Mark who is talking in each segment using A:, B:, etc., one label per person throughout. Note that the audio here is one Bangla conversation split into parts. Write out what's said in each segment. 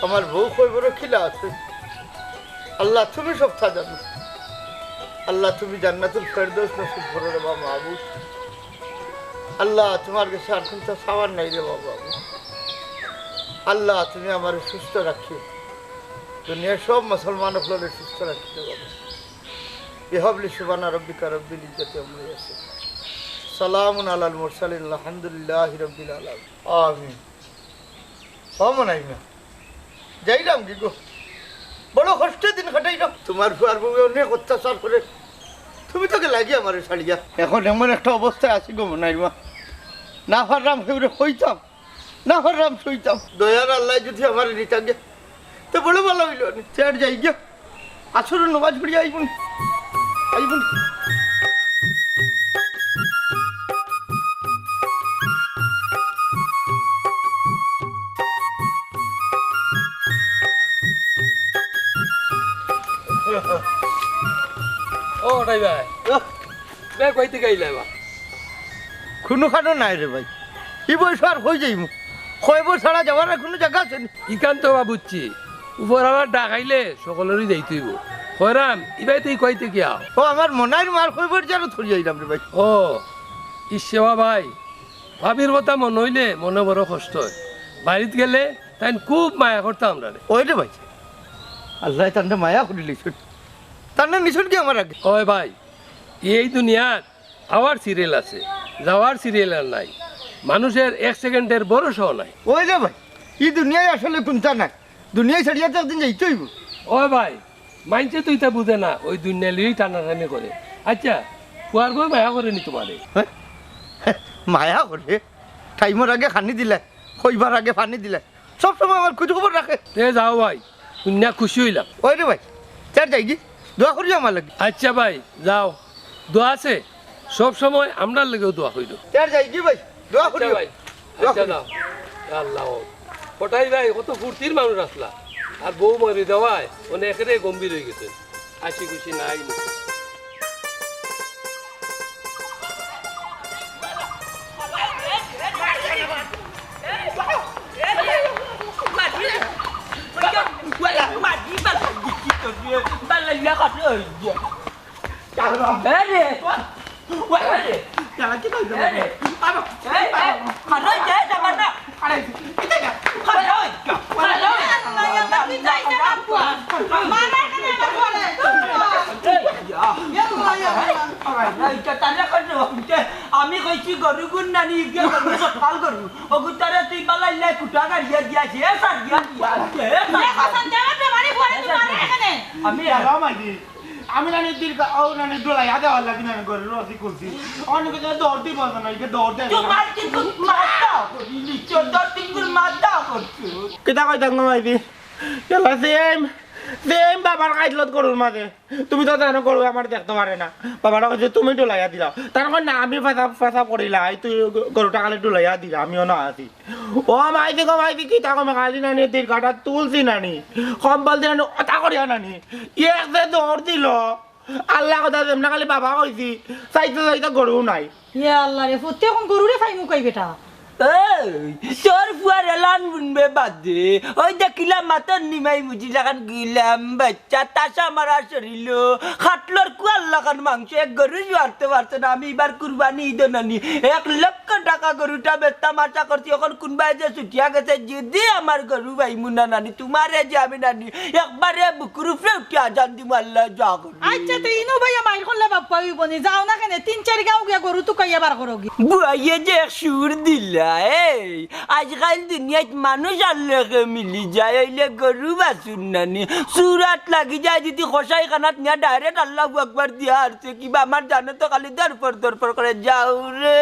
A: আমার বউ কই বড় খিলা আছে। আল্লাহ তুমি সব জানো। আল্লাহ তুমি জান্নাতুল ফেরদৌস নসিব করো রে বাবা মাহবুব। আল্লাহ তোমার কাছে আর কোনটা সাওয়ার নাই রে বাবা। আল্লাহ তুমি আমার সুস্থ রাখিও, দুনিয়ার সব মুসলমান হলে সুস্থ রাখিও বাবা। বিহাবলি সুবহানা রাব্বিকা রাব্বিল ইজ্জাতি আম্মা ইয়াসিফুন, সালামুন আলাল মুরসালিন, আলহামদুলিল্লাহি রাব্বিল আলামিন, আমিন। নাই না যাইলাম কি গো, বড় কষ্টের দিন কাটাইলাম। তোমার ফুয়ার বউ অনেক অত্যাচার করে, তুমি তোকে লাগিয়ে আমার ছাড়িয়া। এখন এমন একটা অবস্থায় আছি গো মনাইমা, না পারলাম সেগুলো হইতাম, না পারলাম সইতাম। দয়ার আল্লাহ যদি আমার নিতাকে তো বড় ভালো হইল। চেয়ার যাই গিয়া আসর নমাজ পড়ি আইবুন আইবুন।
B: ও ভাই ভাই ভাই কইতে গাইলে বা
A: কোনো খানো নাই রে ভাই, এই বয়স আর হয়ে যাইমু। কয়বর ছাড়া যাওয়ার কোনো জায়গা আছে না।
B: ইকান তো বা বুঝছি উপর আবার ডাকাইলে সকলেরই যাইতেইব। হরাম ইবাই তুই কইতে কি আও?
A: ও আমার মনাইর মার কয়বর যেন থরি আইলাম রে ভাই।
B: ও ইসেবা ভাই, ভাবির কথা মন হইলে মনে বড় কষ্ট হয়। বাড়িতে গেলে তাই খুব মায়া করতাম আমরা রে।
A: ওই রে ভাই, আল্লাহ তান্ডে মায়া করি লিখুন, তান্ডে নিশুন কি আমার আগে।
B: ওই ভাই, এই দুনিয়ার আওয়ার সিরিয়াল আছে, যাওয়ার সিরিয়াল আর নাই। মানুষের এক সেকেন্ডের ভরসাও নাই।
A: ওই রে ভাই, এই দুনিয়ায় আসলে কোনটা নাই, দুনিয়ায় ছাড়িয়া তো একদিন যাইতে হইব।
B: ওই ভাই, মাইনছে তুই তা বুঝে না, ওই দুনিয়া লিয়েই টানাটানি করে। আচ্ছা ফুয়ার বই মায়া করেনি তোমারে?
A: মায়া করে টাইমের আগে খানি দিলে, হইবার আগে পানি দিলে, সবসময় আমার খোঁজ খবর রাখে।
B: তে যাও ভাই, দুনিয়া খুশি হইলাম।
A: ওই রে ভাই, চার যাই কি দোয়া করি আমার লাগে।
B: আচ্ছা ভাই যাও, দোয়া আছে সব সময়, আমরা লেগেও দোয়া হইল।
A: চার যাই কি ভাই, দোয়া করি
B: ভাই। আচ্ছা যাও, আল্লাহ কোটাই ভাই, কত ফুর্তির মানুষ আসলা, আর বউ মরি দেওয়ায় অনেকেরে গম্ভীর হয়ে গেছে, হাসি খুশি নাই।
C: আমি কইছি গরু গুণ নানি সকাল গরু ওগু তারে তুই বালাই কুটা গাড়িয়া দিয়াছে সার দিয়া আমি
D: আমি নানি দিল ও নানি দোলাই আদা হল্লা দিন আমি গরু রসি করছি অনেক দৌড় দিব না এটা দৌড় দে
C: তোমার কিন্তু মারতা করিলি 14 দিন গুল মারতা করছো
D: কিতা কই দাঙ্গ মাইদি কেলা সেম বাবার কাইলত গরুর মাঝে তুমি তো জানো গরু আমার দেখতে পারে না। বাবাটা কইছে তুমি ডুলাইয়া দিলা, তার না আমি ফাঁসা পড়িলা, তুই গরুটা কালে ডুলাইয়া দিলা, আমিও না আছি। ও মাইদি গো মাইদি কি তা কমে কালি নানি তীর কাটা তুলছি নানি, কম্বল দিয়ে নানি অতা করিয়া নানি এক যে দৌড় দিল। আল্লাহ কথা যেমন খালি বাবা কইছি চাইতে চাইতে গরু নাই।
E: ইয়া আল্লাহ রে, ফুটে এখন গরুরে ফাইমু কই বেটা।
C: তোর ফুয়ার এলান বুনবে বাদে ওই দেখিলাম মাতর নিমাই বুঝি লাগান গিলাম বাচ্চা তাসা মারা শরীর খাটলোর কুয়ার লাগান মাংস এক গরু জোয়ারতে পারছে না। আমি এবার কুরবানি ঈদ নানি 1 লক্ষ টাকা গরুটা বেচতা মাচা করছি। এখন কোনবাই যে ছুটিয়া গেছে, যদি আমার গরু ভাই মুনা নানি তোমারে যে আমি নানি একবারে বুকুর উপরে উঠিয়া জান দিব আল্লাহ যা করবি।
E: আচ্ছা তো ইনো ভাইয়া মাইর করলে বাপ্পা হইবনি, যাও না কেন 3-4 গাঁও গিয়া গরু তো কইয়া বার করোগি।
C: বুয়াইয়ে যে সুর দিলা আজকাল দুনিয়াত মানুষ আল্লাহকে মিলি যায়, হইলে গরু বাছুর নানি সুরাত লাগি যায়। যদি কষাই খানাত নিয়ে ডাইরেক্ট আল্লাহ আকবার দিয়া আসছে কিবা আমার জানো তো খালি দরপর করে যাও রে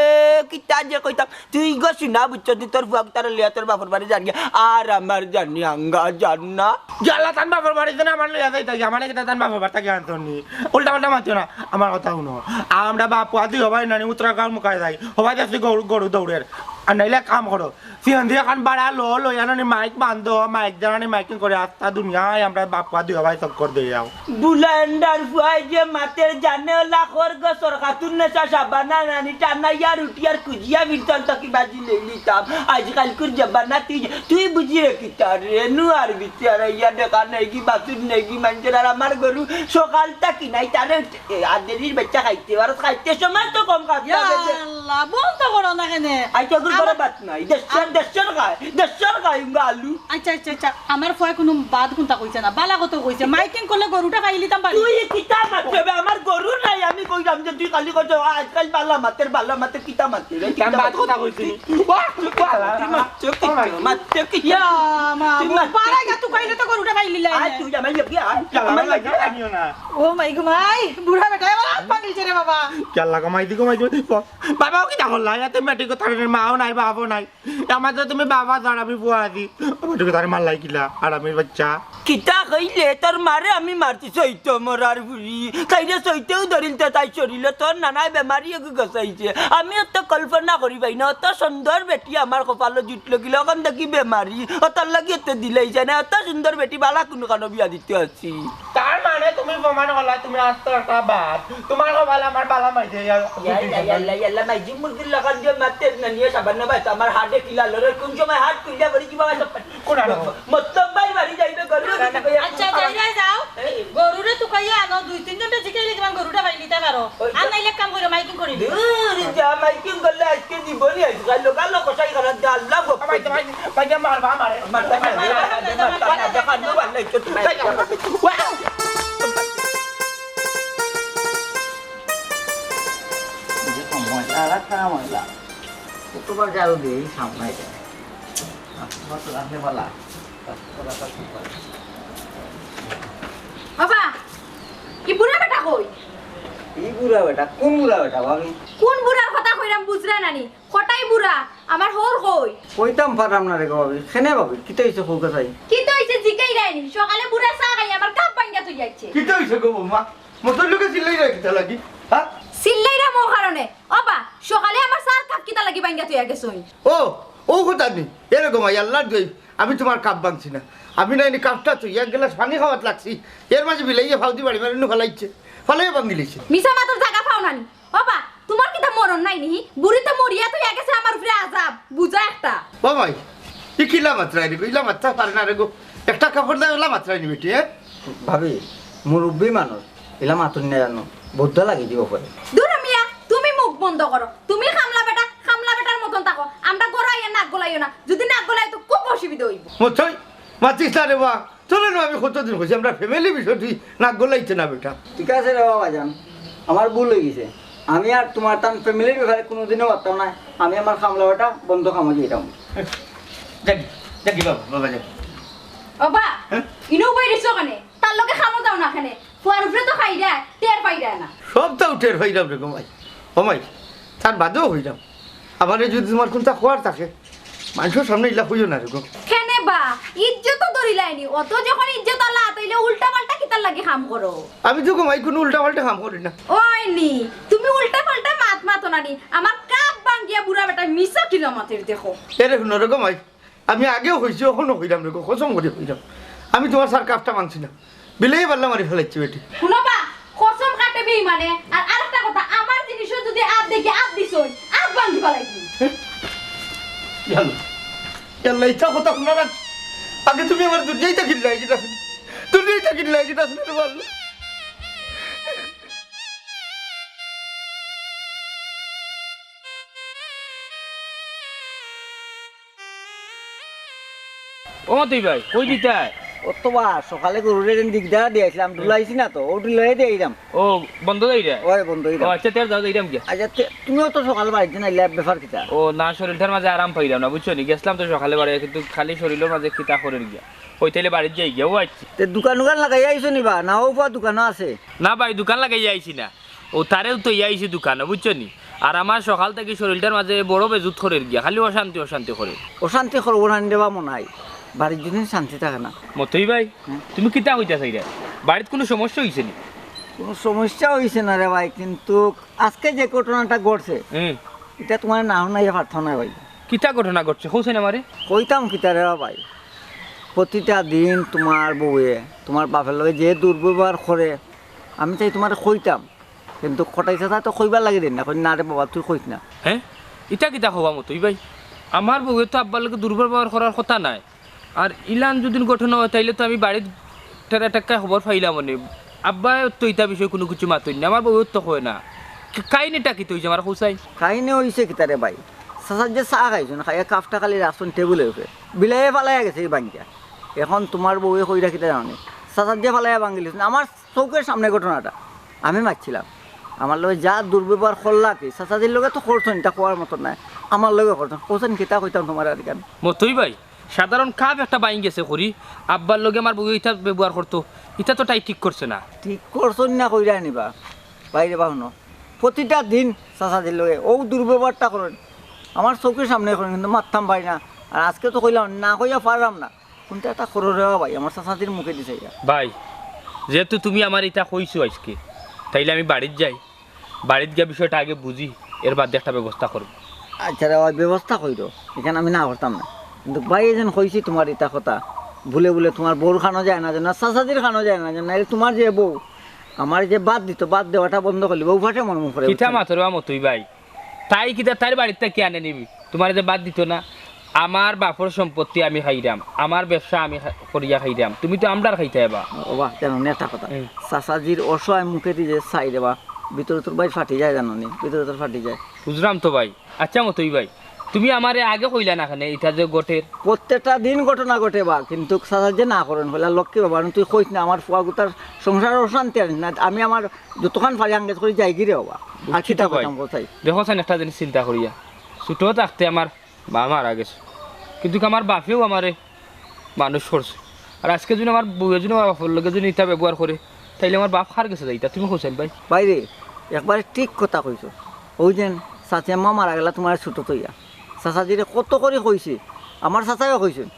C: কিতা যে কইতাম। তুই গো শুনা বুঝছ তুই তোর ফুয়াক তার লিয়া তোর বাপর বাড়ি জানি আর আমার জানি আঙ্গা জান না
D: জ্বালা তান বাপর বাড়িতে না আমার লইয়া যাইতাছি, আমার কিতা তান বাপর বাড়ি থেকে আনতনি উল্টা পাল্টা মাতিও না। আমার কথা শুনো, আমরা বাপ আদি হবাই নানি উত্তরাখণ্ড মুখায় যাই, হবাই যাচ্ছি গরু দৌড়ের আর নাইলে কাম করো সিহন্দি এখন বাড়া লো জানানি মাইক বান্ধো মাইক জানানি মাইকিং করে আস্তা দুনিয়ায় আমরা বাপ্পা দুই ভাই চক্কর দিয়ে যাও
C: বুলান্ডার ফুয়াই যে মাতের জানে লাখর গছর খাতুন নেশা সাবানা নানি টানা ইয়ার উঠিয়ার কুজিয়া বিরতল তকি বাজি লই লিতাম আজকাল কুর জবানা তুই বুঝি রেখি তার রেনু আর বিচারা ইয়া দেখা নেগি বাতুর নেগি মানুষের আর আমার গরু সকালটা কিনাই তারে আদেরির বাচ্চা খাইতে আর খাইতে সময় তো কম খাতে
E: আল্লাহ বন্ধ করো না কেন
C: আইটা গুর করে বাত নাই দেশের খায় আলু
E: আচ্ছা আচ্ছা আচ্ছা আমার ফয় কোনো বাদ কোনটা কইছে না বালা কত কইছে মাইকিং করলে গরুটা খাই লিতাম পারি
C: তুই কিতা মারতে আমার গরু নাই আমি কইলাম যে তুই কালি কইছ আজকাল বালা মাতের কিতা মারতে রে
D: কেন বাদ কথা কইছিনি
C: মারতে কি
E: ইয়া মা পারা গা তুই খাইলে তো গরুটা খাই লিলা
C: আয় তুই আমার লাগি আয়
D: আমার লাগে আনিও না
E: ও মাই গো মাই বুড়া বেটা আমার পাগল রে বাবা
D: কেলা কমাই দি বাবাও কি দেখো লাইয়াতে মেটিক তার মাও নাই বাবাও নাই আমার তো তুমি বাবা জান আমি বুয়া দি মেটিক তার মাল লাইকিলা আর আমি বাচ্চা
C: কিতা কইলে তোর মারে আমি মারছি সইতো মরার বুড়ি তাইরে সইতেও ধরিল তাই চরিল তোর নানাই বেমারি গসাইছে আমি অত কল্পনা করি পাই না অত সুন্দর বেটি আমার কপালে জুটল গিল ওখান দেখি বেমারি অতর লাগি এত দিলাইছে না অত সুন্দর বেটি বালা কোনো কারণে বিয়া দিতে আছি
D: তার মানে তুমি প্রমাণ করলা তুমি আস্ত একটা বাদ তোমার কপাল আমার বালা মাইছে
C: ইয়াল্লা মাইজি মুরগির লাগান দিয়ে মারতে না নিয়ে সাবান না ভাই আমার হাটে কিলা লরে কোন সময় হাট কিলা বলি কি বাবা সব
D: কোন
C: মতলব ভাই বাড়ি যাইবে গরু
E: আচ্ছা যাই যাও গরুরে তুকাইয়া আনো দুই তিন জনটা জিকাইলে তোমার গরুটা খাই লিতে পারো আর নাইলে কাম করে মাইকিং করি দিও
C: দূর যা মাইকিং করলে আজকে দিবনি আজকাল লোকালো কষাই করা দে আল্লাহ গো
D: ভাই তোমার ভাই মারবা মারে
C: মারতা না দেখান নো ভালো একটু ওয়াও
F: ময়লা খারাপ ময়লা কতবার জারু দিয়ে সামনে রাখতে পারলা
G: বাবা কি বুড়া বেটা কই
F: এই বুড়া বেটা কোন বুড়া বেটা ভাবি
G: কোন বুড়ার কথা কইরাম বুঝরা নানি কটাই বুড়া আমার হোর কই
F: কইতাম পারাম না রে ভাবি খেনে ভাবি কি তাইছে কলকা চাই
G: কি তো হইছে জিগাই রাইনি সকালে বুড়া চা খাই আমার কাপ পাঙ্গা তুই যাচ্ছে
A: কি হইছে গো বৌমা মতর লোকে চিল্লাই রাখিতে লাগি হ্যাঁ
G: সিল্লাইরা মো কারণে বাবা সকালে আমার চার কাপ কিতা লাগি পাঙ্গা তুই গেছই
A: ও কথা নেই এরকম আল্লাহ দই আমি তোমার কাপ ভাঙছি না আমি না এনে কাপটা তুই এক গ্লাস পানি খাওয়াত লাগছি এর মাঝে বিলাইয়ে ফাউদি বাড়ি মারি ফেলাইছে ফেলাই ভাঙি লিছে
G: মিছা মাতর জায়গা পাও নানি বাবা তোমার কিতা মরণ নাই নি বুড়িতে মরিয়া তুই গেছে আমার উপরে আজাব বুঝা একটা
A: ও ভাই ই কিলা মাত্রায় রে ইলা মাত্রা পারে না রে গো একটা কাপড় দাও ইলা মাত্রায় নি বেটি হ্যাঁ
F: ভাবি মুরব্বী মানুষ এলা মাতুন না জানো বদ্ধ লাগি দিব পরে
G: দূর মিয়া তুমি মুখ বন্ধ করো তুমি খামলা বেটার মতন থাকো আমরা গড়াইয়া নাক গলাইও না যদি নাক গলাই তো খুব অসুবিধা হইব
A: মতই মাতিস না রে বা চলে না আমি কতদিন হয়েছি আমরা ফ্যামিলি বিষয় তুই নাক গলাইছে না বেটা
F: ঠিক আছে রে বাবা জান আমার ভুল হয়ে গেছে আমি আর তোমার তান ফ্যামিলির ব্যাপারে কোনোদিনও পারতাম না আমি আমার খামলাটা বন্ধ খামো যেতাম
A: দেখি বাবা যাবি
G: বাবা ইনো বই দিছো কানে তার লগে খামো দাও না খানে ফুয়ার উপরে তো খাই দেয় টের পাই দেয় না
A: সব তো উঠে হইলাম রে গোমাই ওমাই তার বাদেও হইলাম আবার যদি তোমার কোনটা খোয়ার থাকে মানুষের সামনে ইলা হইও না রে গো
G: কেনে বা ইজ্জত তো ধরিলাইনি অত যখন ইজ্জত আল্লাহ তাইলে উল্টা পাল্টা কিতার লাগি খাম করো
A: আমি তো গোমাই কোনো উল্টা পাল্টা কাম করি না
G: ওইনি তুমি উল্টা পাল্টা মাতো নানি আমার কাপ ভাঙ্গিয়া বুড়া বেটা মিছা কিলো মাতের দেখো
A: এরে শুনো রে গোমাই আমি আগেও হয়েছি ওখানে হইলাম রে গো কসম করে হইলাম আমি তোমার স্যার কাপটা মানছি না বিলেই পারলাম মারি ফেলাচ্ছি বেটি
G: শুনো বা কসম কাটে বেইমানে আর আরেকটা কথা আমার জিনিসও যদি আপ দেখি আপ দিছই আপ ভাঙ্গি ফেলাইছি
A: ইয়াল্লা ইচ্ছা কথা শোনা না আগে তুমি আমার দুর্যাইতা কিনলাই যেটা দুর্যাইতা কিনলাই যেটা শুনে বললো
C: ও তুই ভাই কই দিতা
F: ও তো বা সকালে গরুরে দিকদার দিয়েছিলাম ডুলাইছি না তো ও ডুলাই দিয়ে দিলাম
C: ও বন্ধ দেই রে
F: ওই বন্ধু
C: ও আচ্ছা তের যাও দিলাম কি
F: আচ্ছা তুমিও তো সকাল বাড়িতে না ল্যাব ব্যাপার কিতা
C: ও না শরীরটার মাঝে আরাম পাইলাম না বুঝছো নি গেছিলাম তো সকালে বাড়ি কিন্তু খালি শরীরের মাঝে খিতা করে গিয়া ওই তাইলে বাড়িতে যাই গিয়া ও আচ্ছা
F: তে দোকান লাগাই আইছো নিবা না ও পা দোকানও আছে
C: না ভাই দোকান লাগাই যাইছি না ও তারেও তো আইছি দোকানে বুঝছো নি আর আমার সকাল থেকে শরীরটার মাঝে বড় বেজুত করে গিয়া খালি অশান্তি করে
F: অশান্তি করবো না দেবা মনে হয় বাড়ির জন্য শান্তি থাকে না
C: মতই ভাই তুমি কিতা কইতা চাইরা বাড়িতে কোনো সমস্যা হইছে নি
F: কোনো সমস্যা হয়েছে না রে ভাই কিন্তু আজকে যে ঘটনাটা ঘটছে এটা তোমার না নাই পারত না ভাই
H: কিতা ঘটনা ঘটছে হোসেন আমারে
F: কইতাম কিতারে ভাই প্রতিটা দিন তোমার বউয়ে তোমার বাপের লগে যে দুর্ব্যবহার করে আমি চাই তোমার কইতাম কিন্তু খটাইছে তা তো কইবার লাগে দিন না কই না রে বাবা তুই কইস না
H: হ্যাঁ ইটা কিতা হবা মতোই ভাই আমার বউয়ে তো আব্বার লোকে দুর্ব্যবহার করার কথা নাই আর ইলান যদি ঘটনা হয় তাইলে তো আমি বাড়ির টেরা টেক্কা খবর পাইলাম মানে আব্বা তো ইটা বিষয়ে কোনো কিছু মাতই না আমার বউয়ের তো হয় না কাহিনিটা কি তুই আমার হোসাই
F: কাহিনী হইছে কিতারে ভাই সাসার যে চা খাইছো না খাইয়া কাপটা খালি রাখছেন টেবুলে উঠে বিলাইয়ে ফালাইয়া গেছে এই বাঙ্গিয়া এখন তোমার বউয়ে কই রাখিতে জানি সাসার যে ফালাইয়া বাঙ্গিলিস না আমার চৌকের সামনে ঘটনাটা আমি মারছিলাম আমার লগে যা দুর্ব্যবহার করলা কি সাসাদির লগে তো করছেন এটা কোয়ার মতো নাই আমার লগে করছেন কোসেন কিতা কইতাম তোমার আর কেন
H: মতোই ভাই সাধারণ কাপ একটা বাইং গেছে করি আব্বার লগে আমার বউ ইটা ব্যবহার করতো ইটা তো তাই ঠিক করছে না
F: ঠিক করছেন না কইরা নিবা বাইরে বাহন প্রতিটা দিন সাসাদির লগে ও দুর্ব্যবহারটা করেন আমার চৌকের সামনে করেন কিন্তু মারতাম পারি না আর আজকে তো কইলাম না কইয়া পারলাম না কিন্তু একটা করো রে ভাই আমার সাসাদির মুখে দিছে এটা
H: ভাই যেহেতু তুমি আমার এটা কইছো আজকে তাইলে আমি বাড়ির যাই বাড়ির গিয়ে বিষয়টা আগে বুঝি এর বাদে একটা ব্যবস্থা করবো
F: আচ্ছা রে ভাই ব্যবস্থা কইরো এখানে আমি না করতাম না কিন্তু ভাই যেন কইছি তোমার এটা কথা ভুলে ভুলে তোমার বউর খানো যায় না যেন সাসাদির খানো যায় না যেন তোমার যে বউ আমার যে বাদ দিত বাদ দেওয়াটা বন্ধ করলি বউ ফাটে মন মুখ করে
H: কিতা মাতরবা মতোই ভাই তাই কিতা তার বাড়িতে কে আনে নিবি তোমার যে বাদ দিত না আমার বাপর সম্পত্তি আমি খাইরাম আমার ব্যবসা আমি করিয়া খাইরাম তুমি তো আমরার খাইতে হবা
F: বাবা জানো নেতা কথা সাসাজির অসহায় মুখে দিয়ে চাই দেবা ভিতরে তোর ভাই ফাটি যায় জানো নি ভিতরে তোর ফাটি যায়
H: বুঝলাম তো ভাই আচ্ছা মতোই ভাই তুমি আমারে আগে কইলা না খানে এটা যে গোটের
F: প্রত্যেকটা দিন ঘটনা ঘটে বা কিন্তু সাসার যে না করেন বলে লক্ষ্মী বাবা তুই কইস না আমার ফুয়া গুতার সংসার অশান্তি আর না আমি আমার যতক্ষণ পারি আঙ্গেজ করে যাই গিরে বাবা আর খিতা কইতাম কোথায়
H: দেখো সান একটা জিনিস চিন্তা করিয়া ছোট থাকতে আমার মা মারা গেছে কিন্তু আমার বাপেও আমারে মানুষ করছে আর আজকে যদি আমার বউয়ের জন্য আমার বাপের লোকের জন্য ইটা ব্যবহার করে তাইলে আমার বাপ হার গেছে যাইতা তুমি কোথায় ভাই
F: বাইরে একবারে ঠিক কথা কইছো ওই যেন চাচিয়াম্মা মারা গেলা তোমার ছোট তৈয়া চাচাজিরে কত করে কইছে আমার চাচাইও কইছেন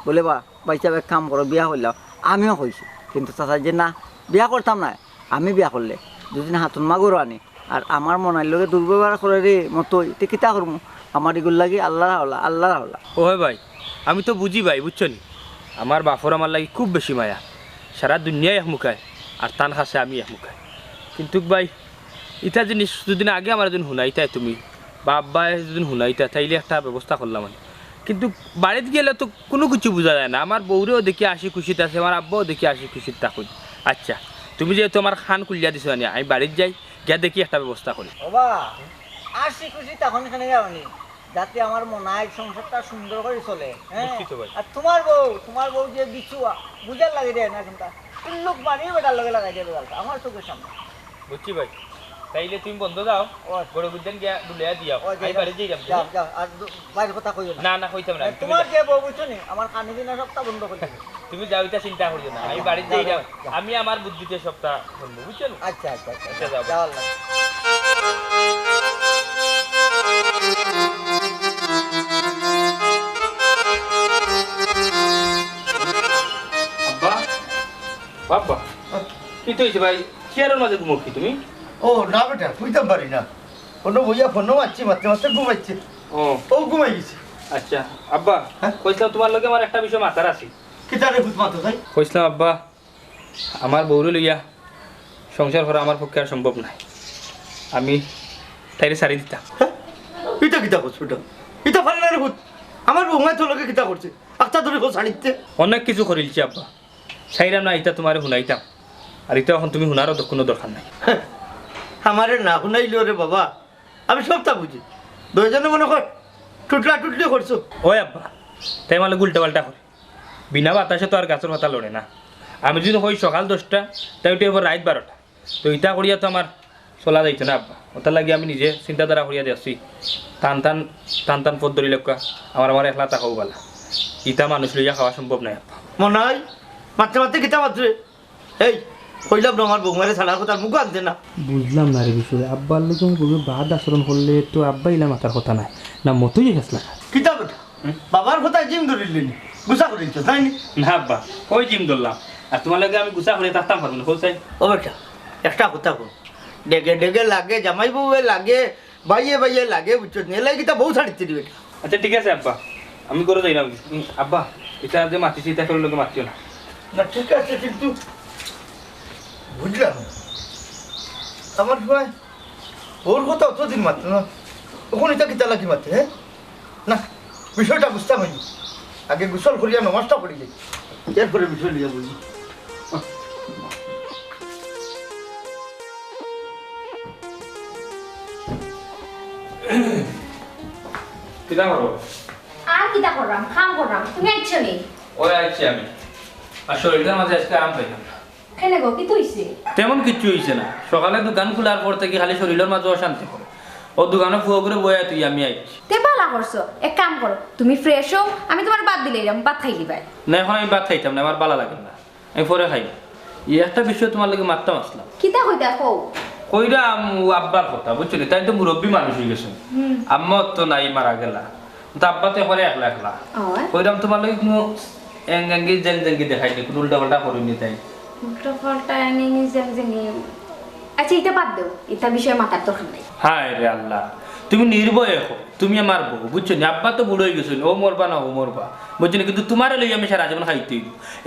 F: বলে বা বাইচা এক কাম করো বিয়া করলাম আমিও কইছি কিন্তু চাচাজি না বিয়া করতাম না আমি বিয়া করলে দুদিন হাতুন মাগুরো আনি আর আমার মনের লোকে দুর্ব্যবহার করে রে মতো এটা কিতা করবো আমার এগুলো লাগে আল্লাহ হলা আল্লাহ হলা
H: ও হয় ভাই আমি তো বুঝি ভাই বুঝছো নি আমার বাপর আমার লাগে খুব বেশি মায়া সারা দুনিয়ায় এক মুখায় আর তান খাসে আমি এক মুখায় কিন্তু ভাই ইটা জিনিস দুদিন আগে আমার যদি শুনাইতাই তুমি বা আব্বাই যদি শুনাইতা তাইলে একটা ব্যবস্থা করলাম মানে কিন্তু বাড়িতে গেলে তো কোনো কিছু বোঝা যায় না আমার বউরেও দেখি আসি খুশিতে আছে আমার আব্বাও দেখি আসি খুশিতে থাকুন আচ্ছা তুমি যেহেতু আমার খান কুলিয়া দিছো না আমি বাড়িতে যাই গিয়া দেখি একটা ব্যবস্থা করি
F: বাবা আসি খুশি তখন এখানে যাওনি যাতে আমার মনায় সংসারটা সুন্দর করে চলে হ্যাঁ আর তোমার বউ যে বিছুয়া বুঝার লাগে দেয় না কিন্তু লোক বানিয়ে বেটার লগে লাগাই দেবে আমার চোখের সামনে
H: বুঝছি ভাই তাইলে তুমি বন্ধ যাও বড় গুদ্দেন গিয়া দুলিয়া দিও আমি বাড়ি যাই
F: যাও যাও আর বাইরের কথা কইও
H: না না কইতাম না
F: তোমার যে বউ বুঝছো নি আমার কানে দিনা সবটা বন্ধ করে দিবে
H: তুমি যাও এটা চিন্তা করিও না আমি বাড়ি যাই আমি আমার বুদ্ধিতে সবটা শুনবো বুঝছো
F: আচ্ছা আচ্ছা
H: আচ্ছা যাও
F: যাও আল্লাহ
H: আব্বা বাবা কি তো হইছে ভাই চেয়ারের মাঝে ঘুমো কি তুমি
A: ও না বেটা বুঝতাম পারি না অন্য বইয়া ফোনও মারছি মারতে মারতে ঘুমাইছে ও ঘুমাই গেছে
H: আচ্ছা আব্বা কইছিলাম তোমার লগে আমার একটা বিষয় মাথার আছে
A: কি তারে ভূত মাতো তাই
H: কইছিলাম আব্বা আমার বউরে লইয়া সংসার করা আমার পক্ষে আর সম্ভব নাই আমি তাইলে সারি দিতাম
A: এটা কিতা করছো এটা এটা পারে না রে ভূত আমার বৌমায় তো লোকে কিতা করছে আচ্ছা ধরে ছাড়িতে
H: অনেক কিছু করিলছি আব্বা সাইরাম না এটা তোমারে শুনাইতাম আর এটা এখন তুমি শুনারও তো কোনো দরকার নাই
A: আমারে না শুনাইলো রে বাবা আমি সবটা বুঝি দুইজনে মনে কর টুটলা টুটলি করছো
H: ওই আব্বা তাই মানে উল্টা পাল্টা করে বিনা বাতাসে তো আর গাছের পাতা লড়ে না আমি যদি হই সকাল 10টা তাই ওটা এবার রাত 12টা তো ইটা করিয়া তো আমার চলা যাইতো না আব্বা ওটার লাগে আমি নিজে চিন্তাধারা করিয়া যাচ্ছি টান টান টান টান পথ ধরি লোক আমার একলা থাকাও বলা ইটা মানুষ লইয়া খাওয়া সম্ভব নাই আব্বা
A: মনে হয় মারতে মারতে কিতা মাত্রে এই কইলাম না আমার বৌমারে ছাড়ার কথা মুখ আনতে না
I: বুঝলাম না রে বিষয়ে আব্বার লোক বাদ আচরণ করলে তো আব্বা ইলা মাথার কথা নাই না মতোই গেছলা
A: কিতা বেটা বাবার কথা জিম ধরিলেন গুছা করিলছ তাই নি
H: না আব্বা ওই জিম ধরলাম আর তোমার লাগে আমি গুছা করে থাকতাম পারবো না বলছাই
A: ও বেটা একটা কথা কো ডেগে ডেগে লাগে জামাই বউয়ে লাগে বাইয়ে বাইয়ে লাগে বুঝছো নি এলাই কিতা বউ ছাড়িতে দিবে
H: আচ্ছা ঠিক আছে আব্বা, আমি করে যাই না। আব্বা এটা যে মাতিছি এটা করে লোকে মাতিও না।
A: না ঠিক আছে, কিন্তু বুঝলাম আমার ভাই ওর কথা অতদিন মাত্র না, তখন এটা কি চালাকি মাত্র। হ্যাঁ না, বিষয়টা বুঝতে পারি, আগে গোসল করিয়া নমাজটা করি যাই, এরপরে বিষয় নিয়ে বলি।
H: কিটা করো?
G: আর কিটা করলাম, কাম করলাম, তুমি আইছো নি?
H: ওই আইছি আমি, আর শরীরটার মাঝে আজকে আরাম পাইলাম না।
G: কেন গো, কি হইছে?
H: তেমন কিচ্ছু হয়েছে না, সকালে দোকান খোলার পর থেকে খালি শরীরের মাঝে অশান্তি করে। ও দোকানে ফুয়া করে বয়া তুই আমি আইছি।
G: তে ভালো করছো, এক কাম করো, তুমি ফ্রেশ হও, আমি তোমার বাদ দিলে বাদ খাইলি ভাই।
H: না এখন আমি ভাত খাইতাম না, আমার ভালো লাগে না, আমি পরে খাই। এই একটা বিষয় তোমার লাগে মারতাম আসলাম।
G: কিটা কইতা কও?
H: কইরা আব্বার কথা বুঝছো, তাই তো মুরব্বী মানুষ হয়ে গেছে, আম্মা তো নাই, মারা গেলা, তো আব্বা তো এখন একলা একলা। কইরাম তোমার লাগে কোনো এঙ্গাঙ্গি জেঙ্গি দেখাইনি, কোনো উল্টা পাল্টা করিনি। তাই
G: উল্টা পাল্টা এঙ্গাঙ্গি জেঙ্গি, আচ্ছা এটা বাদ দাও, এটা বিষয়ে মাথার দরকার নাই।
H: হায় রে আল্লাহ, তুমি নির্ভয় হো, তুমি আমার বউ বুঝছো নি। আব্বা তো বুড়ো হয়ে গেছো, ও মরবা না ও মরবা বুঝছো নি, কিন্তু তোমার লই আমি সারা জীবন খাইতে।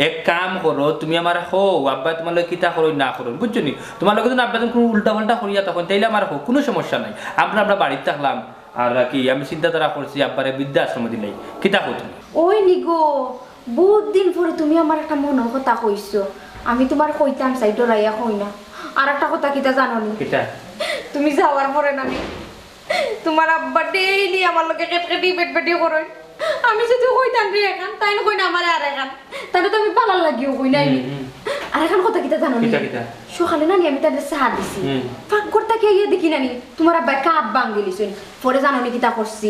H: এক কাম করো, তুমি আমার হো, আব্বা তোমার লগে কিতা করো না করো বুঝছো নি। তোমার লগে যদি আব্বা কোনো উল্টা পাল্টা করিয়া তখন তাইলে আমার হো, কোনো সমস্যা নাই। আমরা বাড়িতে থাকলাম, আর কি আমি চিন্তাধারা করছি আব্বারে বৃদ্ধাশ্রমে দিলাই, কিতা কো তুমি?
G: ওই নিগো, বহুত দিন পরে তুমি আমার একটা মনের কথা কইছো, আমি তোমার কইতাম চাই, ডরাইয়া কই না। আর একটা কথা কিটা জানো নি?
H: কিতা?
G: তুমি যাওয়ার পরে না তোমার আব্বা ডেইলি আমার লোকে কেটকেটি পেটপেটি করে। আমি যদি কইতাম রে এখন, তাই না কই না আমার আর এখন, তাহলে তো আমি পালার লাগিও কই নাই। আর এখন কথা কিটা জানো নি? সকালে না আমি তাদের চা দিছি, ফাঁক করতে গিয়ে দেখি নানি তোমার আব্বা কাপ ভাঙ্গিলিছেন। পরে জানো নি কিটা করছি,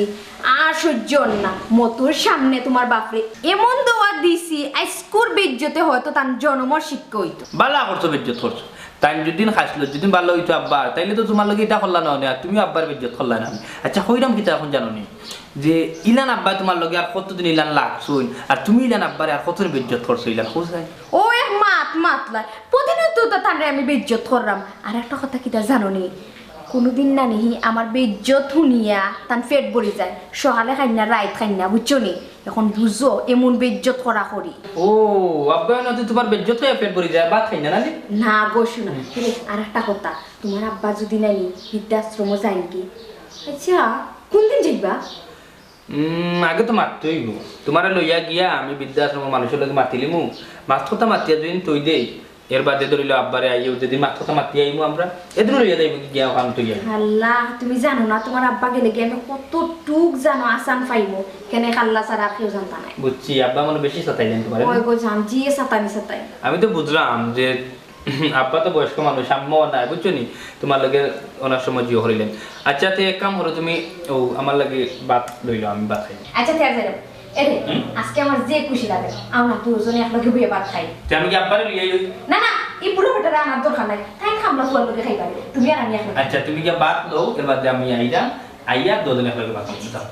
G: আর সহ্য না, মতুর সামনে তোমার বাপরে এমন দোয়া দিছি, আইস্কুর বেজ্জতে হয়তো তার জন্মর শিক্ষা হইতো।
H: বালা করছো, বেজ্জত করছো। তাই যদিন খাইছিল, যদিন ভালো হইতো আব্বা, তাইলে তো তোমার লগে এটা করলা না, আর তুমি আব্বার বেজ্জত করলা না। আচ্ছা কইরাম কিতা এখন জানো নি, যে ইলান আব্বা তোমার লগে আর কতদিন ইলান লাগছই, আর তুমি ইলান আব্বারে আর কতদিন বেজ্জত করছো ইলান খোঁজাই।
G: ও এক মাতলাই প্রতিনিয়ত তো তারে আমি বেজ্জত করলাম। আর একটা কথা কিটা জানো নি, কোনোদিন না নিহি আমার বেজ্জত শুনিয়া তান পেট ভরি যায়, সকালে খাই না রাইত খাই না, বুঝছো নি? এখন বুঝো এমন বেজ্জত করা করি।
H: ও আব্বা না তোমার বেজ্জত হয়ে পেট ভরি যায়, ভাত খাই না নানি?
G: না গো শোনা, আর একটা কথা, তোমার আব্বা যদি নানি বৃদ্ধাশ্রম যায় নাকি? আচ্ছা কোনদিন যাইবা?
H: আগে তো মারতেই গো, তোমার লইয়া গিয়া আমি বৃদ্ধাশ্রম মানুষের লগে মাতিলিমু, মাছ কথা মাতিয়া যদি তৈ দেই, এর বাদে ধরিল আব্বারে আইও যদি মাছ কথা মাতি আইমু আমরা, এদিন লইয়া যাইব গিয়া কাম তো গিয়া।
G: আল্লাহ তুমি জানো না তোমার আব্বা গেলে গিয়ে আমি কতটুক জানো আসান পাইবো, কেনে কাল্লা ছাড়া কেউ জানতা নাই।
H: বুঝছি, আব্বা মানে বেশি সাতাইলেন তোমার।
G: ওই গো জান জিয়ে সাতানি সাতাই।
H: আমি তো বুঝলাম যে আব্বা তো বয়স্ক মানুষ, আম্মাও নাই বুঝছো নি, তোমার লগে অনেক সময় জিও করিলেন। আচ্ছা তো এক কাম করো তুমি, ও আমার লাগে ভাত লইলো, আমি ভাত খাই।
G: আচ্ছা ঠিক আছে এরে, আজকে আমার যে খুশি লাগে আমরা দুজনে একলগে বইয়ে ভাত খাই।
H: আমি কি আব্বারে লইয়াই লই?
G: না না, এই বুড়ো বেটারা আমার দরকার নাই, তাই খামলা ফুয়ার লগে খাইবা, তুমি আর আমি একলগে।
H: আচ্ছা তুমি কি ভাত লও, এর বাদে আমি আইয়া দুজনে একলগে ভাত খাই। দাও।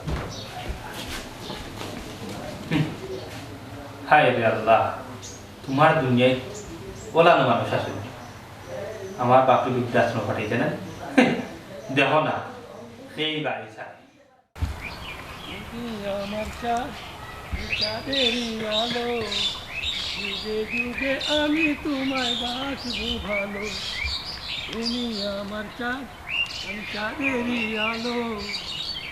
H: হায় রে আল্লাহ, তোমার দুনিয়ায় ওলানো মানুষ আসলে, আমার বাপি বৃদ্ধাশ্রম পাঠাইছে না, দেখো না এই বাড়ি ছাড়ে।
B: আমার চাঁদেরই আলো, যুগে যুগে আমি তোমায় বাসবো ভালো। তুমি আমার চাঁদ, আমি চাঁদেরই আলো,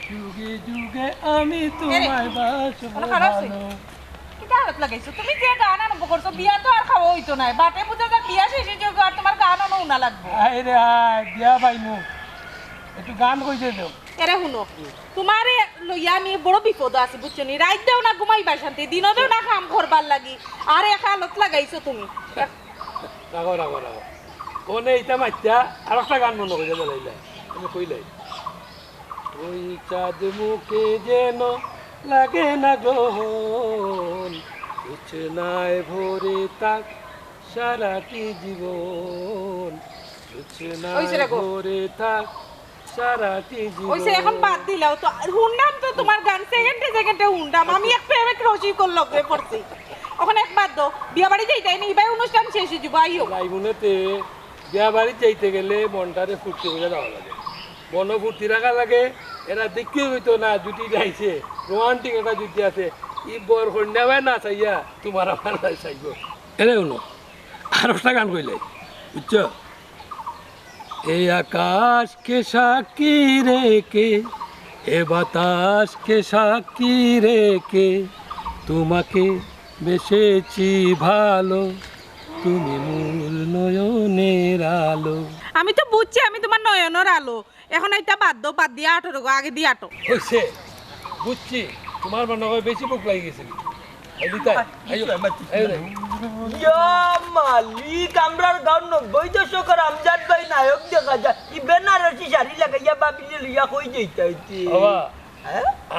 B: যুগে যুগে আমি তোমায় বাসবো ভালো।
E: তুমি যে গান আরম্ভ করছো, বিয়া তো আর খাওয়া হইতো না, বাটে বুঝে যা বিয়া শেষে যোগ আর তোমার গান না লাগবে।
B: আয় রে আয়, বিয়া পাইনু, একটু গান কইতে দাও।
E: এরে শুনো, তোমার লইয়া আমি বড় বিপদ আছি বুঝছো নি, রাত দেও না ঘুমাইবার শান্তি, দিনও দেও না কাম করবার লাগি, আর এক হালত লাগাইছো তুমি।
B: রাগো রাগো রাগো, কোনে ইটা মাইতা আর একটা গান মনে করে বলাইলা, তুমি কইলাই ওই চাঁদ মুখে যেন লাগে না গ্রহণ, বিছনায় ভরে থাক সারাটি জীবন, বিছনায় ভরে থাক সারাটি জীবন।
E: ওইসে এখন বাদ দিলাও তো, হুন্ডাম তো তোমার গান সেকেন্ডে সেকেন্ডে হুন্ডাম, আমি এক প্রেমিক রসিকর লগে পড়ছি। এখন এক বাদ দাও, বিয়া বাড়ি যাইতাই নি, এবার অনুষ্ঠান শেষ হয়ে যাবো, আইও।
B: লাইবুনেতে বিয়া বাড়ি যাইতে গেলে মনটারে ফুর্তি করে যাওয়া লাগে, মন ফুর্তি রাখা লাগে। এরা দেখিও হইতো না জুটি যাইছে, রোমান্টিক একটা যুদ্ধ আছে ই বর কন্যা না চাইয়া তোমার আমার নাই চাইব এনে শুনো আর একটা গান কইলে বুঝছো এই আকাশ কে সাক্ষী রেখে এ বাতাস কে সাক্ষী রেখে তোমাকে বেসেছি ভালো তুমি মূল নয়নের আলো
E: আমি তো বুঝছি আমি তোমার নয়নের আলো এখন এটা বাদ দাও বাদ দিয়ে আটো রোগো আগে দিয়ে আটো
B: হয়েছে বুঝছি তোমার মনে হয় বেশি বুক লাগে গেছে
C: মালিক আমরার গাঁও 90 দশকের আমজাদ ভাই নায়ক দেখা যায় ই বেনারসি শাড়ি লাগাইয়া বাবিলে লইয়া কই যাইতাইতে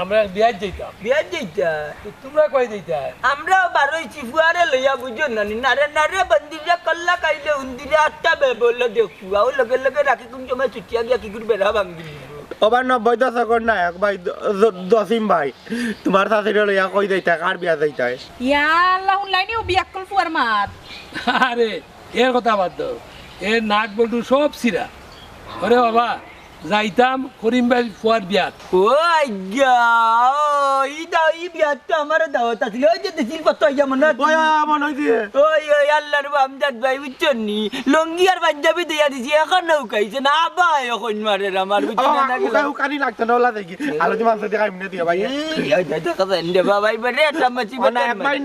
B: আমরা বিয়াজ যাইতাম
C: বিয়া যাইতা
B: তোমরা কই যাইতা
C: আমরা বারোই চিফুয়ারে লইয়া বুঝো নানি নারে নারে বন্দিরে কল্লা কাইলে উন্দিরে আটটা বেবলে দেখু আও লগে লগে রাখি কোন সময় ছুটিয়া গিয়া কি করে বেড়া ভাঙি
D: ওবার 90 দশকের নায়ক ভাই দসিম ভাই তোমার শাশুড়ি লইয়া কই যাইতা কার বিয়া যাইতা
E: ইয়া আল্লাহ লাইনে ও বিয়াক্কল ফুয়ার মাত
B: আরে এর কথা বাদ দাও এর নাট বল্টু সব সিরা ওরে বাবা যাইতাম করিম ভাই ফুয়ার বিয়াত
C: ও আজ্ঞা ই দাও ই বিয়াত তো আমার দাওয়াত আছিল ওই যে দিছিল কত আইয়া মনে
D: ওই মনে হইছে
C: ওই ওই আল্লাহর আমজাদ ভাই বুঝছনি লঙ্গি আর পাঞ্জাবি দিয়া দিছি এখন নৌকাইছে না আবা এখন মারে আমার বুঝছনি না গেল
D: কানি লাগতো না ওলা দেখি আলো দি মাংস দেখাই মনে দিয়া ভাই
C: এই দাই তো কথা এন্ডে বাবাই বড়ে একটা মাছি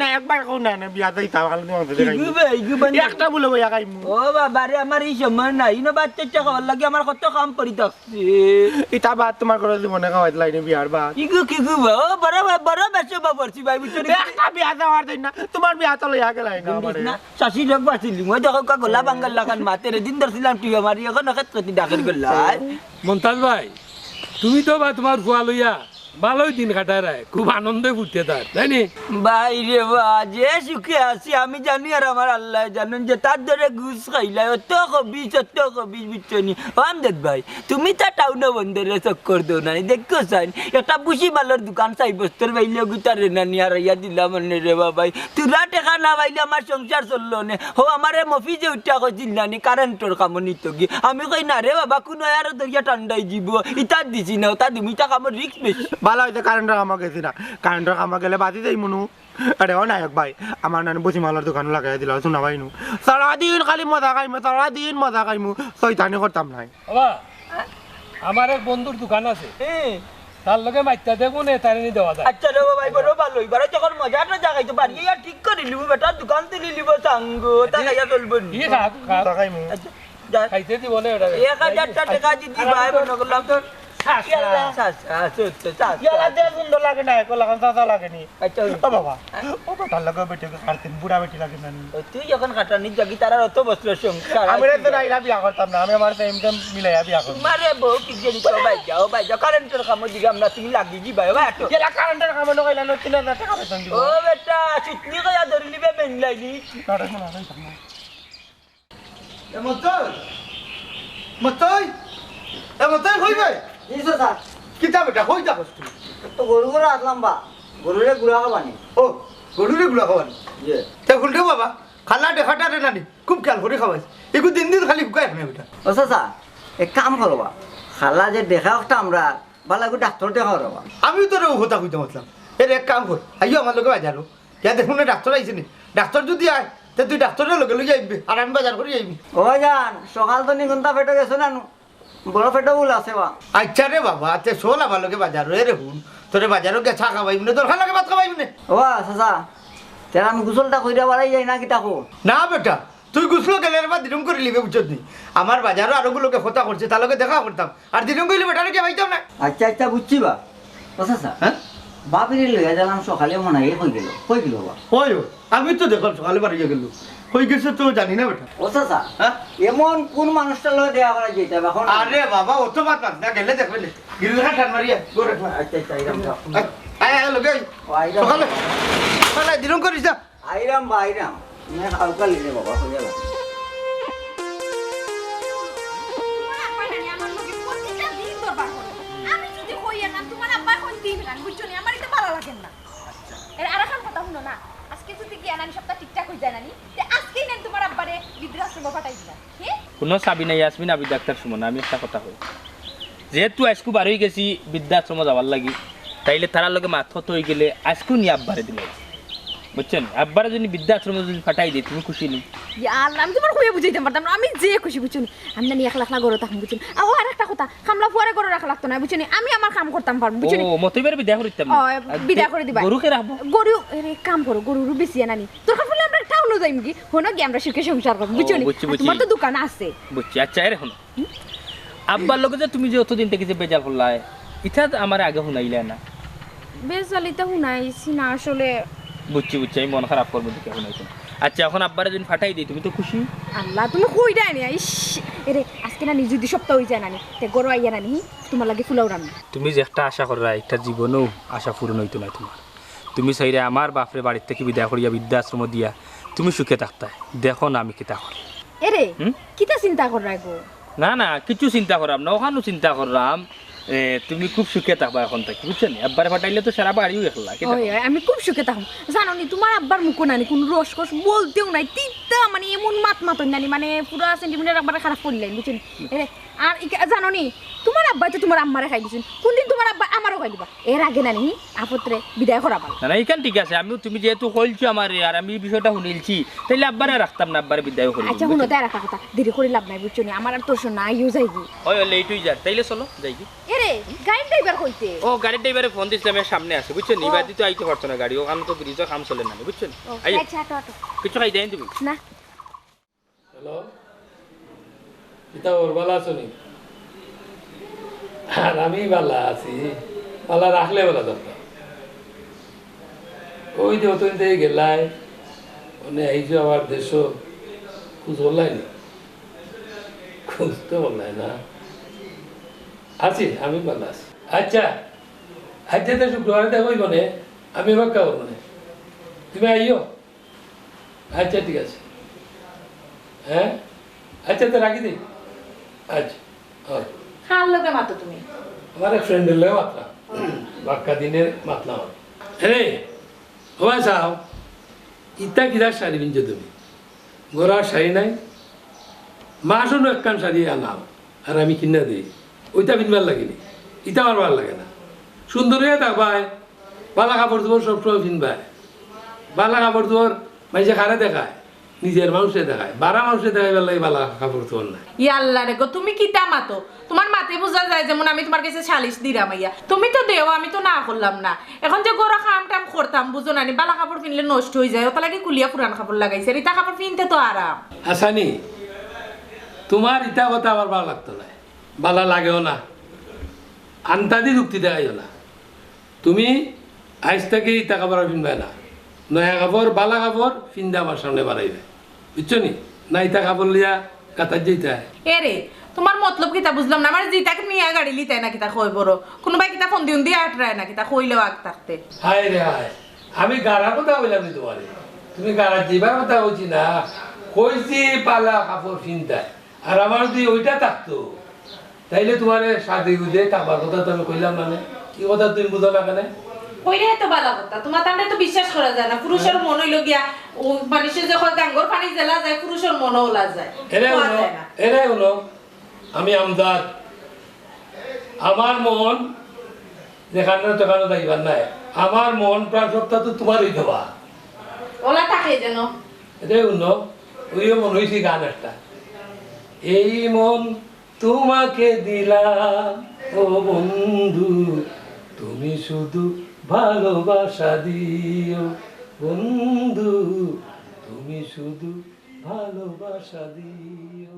D: না একবার কোন না বিয়া যাইতা আলো দি মাংস দেখাই একটা বলে ভাই খাইমু
C: ও বাবা রে আমার এই সময় নাই না বাচ্চা খাওয়ার লাগে আমার কত কাম পড়ি থাকছে
D: ইটা বাদ তোমার করে জীবনে খাওয়াই লাইনে বিয়ার বাদ
C: কি গো ও বড় বড় বেচে বাবরছি ভাই বুঝছনি
D: একটা বিয়া যাওয়ার দিন না তোমার বিয়া তো লইয়া গেলাই না আমারে
C: না শাশি লোক বাঁচিলি মই দেখো কা গোলা বাঙ্গাল লাগান মাতের দিন ধরছিলাম তুই আমার এখন ক্ষেত্রে ডাকের গল্লাই
B: মন্তাজ ভাই তুমি তো বা তোমার ফুয়া লইয়া ভালোই দিন কাটায় রায় খুব আনন্দে ঘুরতে তার তাই নি
C: ভাই রে বা যে সুখে আছি আমি জানি আর আমার আল্লাহ জানেন যে তার ধরে ঘুষ খাইলাই অত কবিস বুঝছনি আমজাদ ভাই তুমি তা টাউনে বন্দরে চক্কর দো না দেখো চাইন একটা বুসি মালের দোকান চাই বস্তর বাইলে গুতারে না নিয়ে আর ইয়া দিলাম রে বাবাই তুরা টেকা না পাইলে আমার সংসার চললো নে হো আমারে মফিজে উঠা কইছিল নানি কারেন্টর কাম নিত গি আমি কই না রে বাবা কোনো আর দরিয়া ঠান্ডাই যাব ইতা দিছি না তা দিমি তা কাম রিস্ক বেশি
D: ভালো হয়েছে কারেন্টের কামা গেছি না কারেন্টের কামা গেলে বাদি যাই মনু আরে ও নায়ক ভাই আমার নানি বসি মালার দোকান লাগাই দিল শোনা ভাইনু সারাদিন খালি মজা খাইমু সারাদিন মজা খাইমু শয়তানি করতাম নাই
B: বাবা আমার এক বন্ধুর দোকান আছে তার লগে মাইতা দেখো নে তার নি দেওয়া যায়
C: আচ্ছা রে ভাই বড় ভালো এবারে যখন মজাটা জাগাইতো বাড়ি আর ঠিক করে লিবো বেটা দোকান থেকে লিবো সাঙ্গ তা খাইয়া চলবো
B: কি খা
D: খাইমু
B: খাইতে দিব না এটা
C: 1000 টাকা দিদি ভাই মনে করলাম তো
D: সুন্দর লাগে না লাগান চাচা লাগে নি
C: আচ্ছা
D: ও বাবা ও তার লাগে বেটে কাটতেন বুড়া বেটি লাগে না
C: তুই যখন কাটানি জাগি তার অত বছর সংসার
D: আমি রে তো নাইলা বিয়া করতাম না আমি আমার টাইম মিলাইয়া বিয়া করতাম
C: মারে বউ কি জানি তো ভাই যাও কারেন্টের কাম দিকে আমরা তুমি লাগি জি ভাই ভাই
D: কেলা কারেন্টের কাম ন কইলা ন 3000 টাকা বেতন দিব
C: ও বেটা চিটনি কয়া ধরি লিবে মেন লাইনি
A: মতই হইবে
F: ইসো স্যার
A: কিতা বেটা হই যা বস্তু
F: তো গরু গরু আসলাম বা গরুরে গুড়া খাবানি
A: ও গরুরে গুলা খাওয়ানি
F: যে
A: তা গুলটে বাবা খালা দেখাটা রে নানি খুব খেয়াল করে খাওয়াইছ এগু দিন খালি হুকাই না বেটা
F: ও চাচা এক কাম করবা খালা যে দেখা একটা আমরা ভালো করে ডাক্তার দেখা করবা
A: আমি তো রে কথা কইতে মতলাম এর এক কাম কর আইও আমার লগে বাজারো ইয়া দেখুন না ডাক্তার আইছে নি ডাক্তার যদি আয় তে তুই ডাক্তারের লগে লই যাইবি আর আমি বাজার করে যাইবি
F: ও জান সকাল তো 2 ঘন্টা পেটে গেছে না বড় পেটে বল আছে বা
A: আচ্ছা রে বাবা তে শোন আমার লগে বাজারো রে হুন তোরে বাজারও গে চা খাওয়াইবি না তোর খালা লাগে ভাত খাওয়াইবি না
F: ও চাচা তেরা আমি গোসলটা কইরা বাড়াই যাই না কি তাকো
A: না বেটা তুই গুছলো গেলে বা দিনম করে লিবে বুঝছত নি আমার বাজারও আরোগুলোকে কথা করছে তার লগে দেখা করতাম আর দিনম কইলে বেটারে কে পাইতাম না
F: আচ্ছা আচ্ছা বুঝছি বা ও চাচা
A: হ্যাঁ
F: বাপিরে লইয়া গেলাম সকালে মনে হয় কই গেল বা
A: ওই আমি তো দেখলাম সকালে বাড়ি গেল হয়ে গেছে তো জানি না বেটা
F: ও চাচা
A: হ্যাঁ
F: এমন কোন মানুষটার লগে দেখা করা যেতে হবে এখন
A: আরে বাবা অত বাত না গেলে দেখবে গিরুল খা ঠান মারিয়া গোরে
F: আচ্ছা আচ্ছা আইরাম
A: আয় আয় লগে
F: ও আইরাম
A: সকালে সকালে দিনম করিস না
F: আইরাম বা আইরাম मैं হালকা লিখে বাবা হয়ে গেল
G: আমি যদি কই না তোমার আব্বা কোন দিন না বুঝছো না আমার এটা ভালো লাগে না এর আরেকটা কথা শুনো না আজকে যদি কি আনানি সপ্তাহ ঠিকঠাক হই যায় নানি তে আজকেই নেন তোমার আব্বারে বৃদ্ধাশ্রমে পাঠাই দিলাম কি
H: কোনো চাবি নাই ইয়াসমিন আবি ডাক্তার সুমন আমি একটা কথা কই যেহেতু আজকু বার হয়ে গেছি বৃদ্ধাশ্রমে যাওয়ার লাগি তাইলে তারার লগে মাথা তো হয়ে গেলে আজকেও নিয়ে আব্বারে দিল বুঝছেন আব্বারে যদি বৃদ্ধাশ্রমে যদি ফাটাই দিই তুমি খুশি নি
G: আল্লাহ আমি তোমার কইয়া বুঝাইতে পারতাম না আমি যে খুশি বুঝছো আমি না একলা একলা গরো থাকুন বুঝছেন আর একটা কথা খামলা ফুয়ারে গরো রাখা লাগতো না বুঝছেন আমি আমার কাম করতাম পারবো বুঝছেন
H: ও মতইবার বিদায় করিতাম
G: বিদায় করে দিবা
H: গরুকে রাখবো
G: গরু এরে কাম করো গরুরু বেশি নানি তোর কাপড়ে আমরা টাউন যাইম কি হনো কি আমরা সুখে সংসার করব বুঝছো তোমার তো দোকান আছে
H: বুঝছি আচ্ছা এর এখন আব্বার লগে যে তুমি যে অতদিন থেকে যে বেজাল করলাই ইটা আমার আগে শুনাইলে না
G: বেজালিতে শুনাইছি না আসলে
H: বুঝছি আমি মন খারাপ করবো দেখে শুনাইছি আচ্ছা এখন আব্বারে যদি ফাটাই দিই তুমি তো খুশি
G: আল্লাহ তুমি কই দেয় না ইস এরে আজকে না যদি সপ্তাহ হই যায় নানি তে গরু আইয়া নানি তোমার লাগে ফুলাও রান্না
H: তুমি যে একটা আশা কররা একটা জীবনেও আশা পূরণ হইতো না তোমার তুমি চাইলে আমার বাপরে বাড়ির থেকে বিদায় করিয়া বৃদ্ধাশ্রম দিয়া তুমি সুখে থাকতাই দেখো না আমি কিতা করি
G: এরে কিতা চিন্তা কর রাখো
H: না কিছু চিন্তা করাম না ওখানেও চিন্তা করলাম তুমি খুব সুখে থাকবা এখন থেকে বুঝছেন আব্বারে ফাটাইলে তো সারা বাড়িও একলা
G: আমি খুব সুখে থাকুম জানো নি তোমার আব্বার মুখো নানি কোন রস কস বলতেও নাই তিতা মানে এমন মাতন নানি মানে পুরা সেন্টিমিটার একবার খারাপ করলেন বুঝছেন আর জানো নি তোমার আব্বা তো তোমার আম্মারে খাই দিছেন কোনদিন তোমার আব্বা আমারও খাই দিবা এর আগে নানি আপত্রে বিদায় করাবা
H: না এইখান ঠিক আছে আমিও তুমি যেহেতু কইছো আমার আর আমি এই বিষয়টা শুনিলছি তাইলে আব্বারে রাখতাম না আব্বারে বিদায় করি
G: আচ্ছা শুনো তাই রাখা কথা দেরি করে লাভ নাই বুঝছো নি আমার আর তোর শোনা আইও যাইবি
H: ওই লেট হই যা তাইলে চলো যাইবি
G: এরে গাড়ি ড্রাইভার কইতে
H: ও গাড়ির ড্রাইভারে ফোন দিছিলাম এর সামনে আছে বুঝছেন নিবা দিতে আইতে পারতো না গাড়ি ওখানে তো ব্রিজে কাম চলে না বুঝছেন আইও
G: আচ্ছা আটো
H: কিছু খাই দেন তুমি
G: না
B: হ্যালো কিতা ওর ভালো আছো নি আর আমি ভালো আছি ভালো রাখলে ভালো দরকার ওই যে অতদিন থেকে গেলাই মানে আইছো আমার দেশ খুঁজ বললাই নি খুঁজ তো বললাই না আছি আমি ভালো আছি আচ্ছা আচ্ছা তো শুক্রবারে দেখো মানে আমি এবার খাবো মানে তুমি আইও আচ্ছা ঠিক আছে হ্যাঁ আচ্ছা তো রাখি দিই আচ্ছা
E: খার লোকে মাতো তুমি
B: আমার এক ফ্রেন্ডের লোক মাতলাম বাক্কা দিনের মাতলাম রে হওয়া চাও ইতা কিদার শাড়ি পিনছো তুমি গোড়ার শাড়ি নাই মাসও একখান শাড়ি আনাও আর আমি কিনা দিই ওইটা পিনবার লাগেনি ইটা আমার ভালো লাগে না সুন্দর হয়ে থাকবাই বালা কাপড় তোমার সবসময় পিনবাই বালা কাপড় তোমার মাইসে খারে দেখায় নিজের মানুষে দেখায় বারা মানুষে দেখায় বেলায় বালা কাপড় তোমার না
E: ইয়াল্লা রে গো তুমি কিতা মাতো তোমার মাতে বোঝা যায় যেমন আমি তোমার কাছে সালিশ দিলাম ইয়া তুমি তো দেও আমি তো না করলাম না এখন যে গরো খাম টাম করতাম বুঝো না বালা কাপড় কিনলে নষ্ট হয়ে যায় ওটা লাগে কুলিয়া পুরান কাপড় লাগাইছে ইটা কাপড় কিনতে তো আরাম
B: হাসানি তোমার ইটা কথা আমার ভালো লাগতো না বালা লাগেও না আন্তাদি যুক্তি দেখাইও না তুমি আজ থেকে ইটা কাপড় কিনবে না নয়া কাপড় বালা কাপড় ফিন্দা আমার সামনে বাড়াইবে বুঝছো নি না ইটা কাপড় লিয়া কাতার যেতে হয়
E: এরে তোমার মতলব কিতা বুঝলাম না আমার জিতাকে নিয়ে গাড়ি লিতাই না কিতা কই বড় কোনোবাই কিতা ফোন দিউন দিয়ে আটরায় না কিতা কইলেও আগ থাকতে
B: হায় রে হায় আমি গাড়ার কথা বললাম নি তোমারে তুমি গাড়া দিবার কথা বলছি না কইছি পালা কাপড় ফিনতায় আর আমার যদি ওইটা থাকতো তাইলে তোমার সাথে গুজে থাকবার কথা তো আমি কইলাম না কি কথা তুমি বুঝো না কেন
E: কইরে এত বালা কথা তোমার তাহলে তো বিশ্বাস করা যায় না পুরুষের মন হইল গিয়া ও মানুষের যখন গাঙ্গর পানি জেলা যায় পুরুষের মনও ওলা যায়
B: এরে হলো আমি আমদাদ আমার মন যেখানে তোখানে যাইবার নাই আমার মন প্রাণ সপ্তাহ তো তোমারই দেওয়া
E: ওলা থাকে যেন
B: এটাই অন্য ওইও মন হয়েছি গান একটা এই মন তোমাকে দিলাম ও বন্ধু তুমি শুধু ভালোবাসা দিও বন্ধু তুমি শুধু ভালোবাসা দিও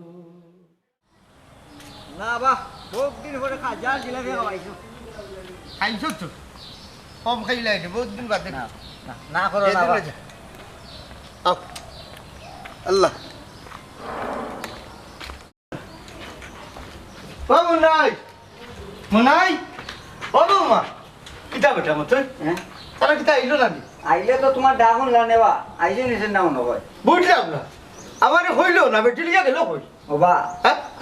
F: না বাহ বহুত দিন পরে খাজা জিলাপি খাওয়াইছো
A: খাইছো তো কম খাইলাই বহুত দিন বাদে
F: না করো না বাহ
A: আল্লাহ বাবু নাই মনাই বাবু মা কিতা বেটা মত
F: হ্যাঁ
A: তারা কিতা আইলো না
F: আইলে তো তোমার ডাক শুনলা নেবা আইসে নিচে নাও নকয়
A: বুঝলাম না আমার হইলো না বেটি লিয়া গেল কই
F: ও বা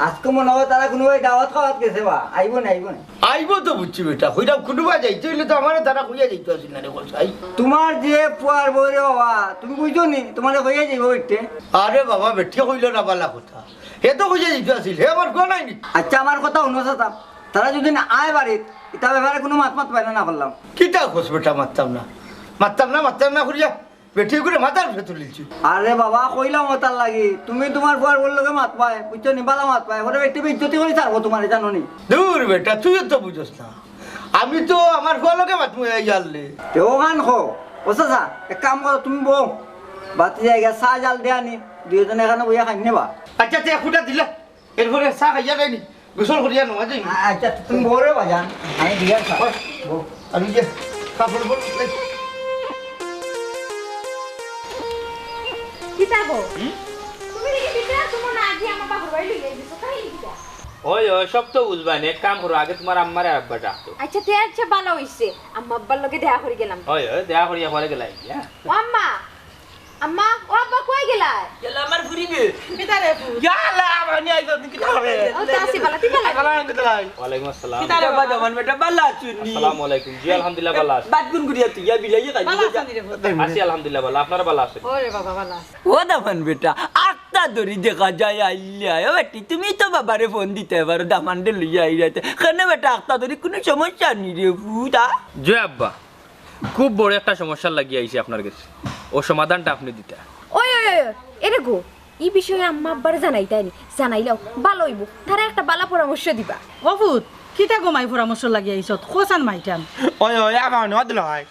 F: আজকে মনে হয় তারা কোনোভাবে দাওয়াত খাওয়াত গেছে বা আইব না
A: আইব তো বুঝছি বেটা হইরা খুঁড়বা যাইতে হইলে তো আমার তারা খুঁজা যাইতে আসিল না রে গোসাই
F: তোমার যে পুয়ার বই রে বাবা তুমি বুঝছো নি তোমার হইয়া যাইব একটে
A: আরে বাবা বেটি হইল না বালা কথা হে তো খুঁজা যাইতে আসিল হে আমার কোয়া নাই নি
F: আচ্ছা আমার কথা শুনো সাতাম তারা যদি না আয় বাড়িত এটা ব্যাপারে কোনো মাত মাত পাইলে না করলাম
A: কিতা খোঁজ বেটা মারতাম না করিয়া বেটি করে মাথার উপরে তুলিছি।
F: আরে বাবা কইলাম তার লাগি তুমি তোমার বউয়ের বললোকে মাত পায় বুঝছো নি বালা মাত পায় ওরে একটু ইজ্জতি করে ছাড়বো তোমার জানো নি
A: দূর বেটা তুইও তো বুঝোস না, আমি তো আমার ফলকে মাতমু জানলে।
F: তেও গান খো ও চাচা এক কাম করো তুমি বউ বাতি জায়গা চা জাল দেয়া নি দুইজনে এখানে বইয়া খাই নেবা।
A: আচ্ছা তে ফুটা দিলা এরপরে চা খাইয়া যায়নি গোসল করিয়া নোয়া যাই।
F: আচ্ছা তুমি বউরে বাজান আমি দিয়া খা
A: আমি যে কাপড়
G: কিতা গো তুমি দেখি বিটা তোমার না আগে আমার বাবার বাড়ি লইয়া দিছো তাই কিতা
H: ওই সব তো বুঝবানি, এক কাম করো, আগে তোমার আম্মার আর আব্বা ডাকতো।
G: আচ্ছা তে আচ্ছা ভালো হইছে আম্মা আব্বার লগে দেখা করে গেলাম।
H: ওই দেখা করিয়া পরে গেলাই।
G: ও আম্মা আম্মা ও আব্বা কই গেলা
C: গেলা আমার ঘুরিবে
E: কিতারে ফু
D: ইয়ালা আমি আইছো কি হবে
G: ও তাসি বালা তুই বালা
D: কালাম কতলাই
H: ওয়ালাইকুম আসসালাম।
C: কিতারে বাবা দামান বেটা বালা আছুনি
H: আসসালামু আলাইকুম। জি আলহামদুলিল্লাহ ভালো আছি।
C: বাদ গুন গুরিয়া তুই বিলাই খাই
E: ভালো আছেন রে ফু
H: আছি আলহামদুলিল্লাহ ভালো, আপনারা ভালো আছেন?
E: ওরে বাবা ভালো আছে
C: ও দামান বেটা আক্তা ধরি দেখা যায় আইলা ও বেটি তুমি তো বাবারে ফোন দিতে পারো দামান দে লইয়া আইরাতে কেন বেটা আক্তা ধরি কোনো সমস্যা নি রে ফুটা
H: জয় আব্বা, খুব বড় একটা সমস্যা লাগিয়ে আইছি আপনার কাছে, ও সমাধানটা আপনি দিতে।
G: ওই ওই ওই এরে গো এই বিষয়ে আম্মা আব্বারে জানাইতাইনি জানাইলাও ভালো হইব তারা একটা বালা পরামর্শ দিবা।
E: ও ফুট কিতা গো মাই পরামর্শ লাগি আইছত খোসান মাইটান
D: ওই আমার নদল হয়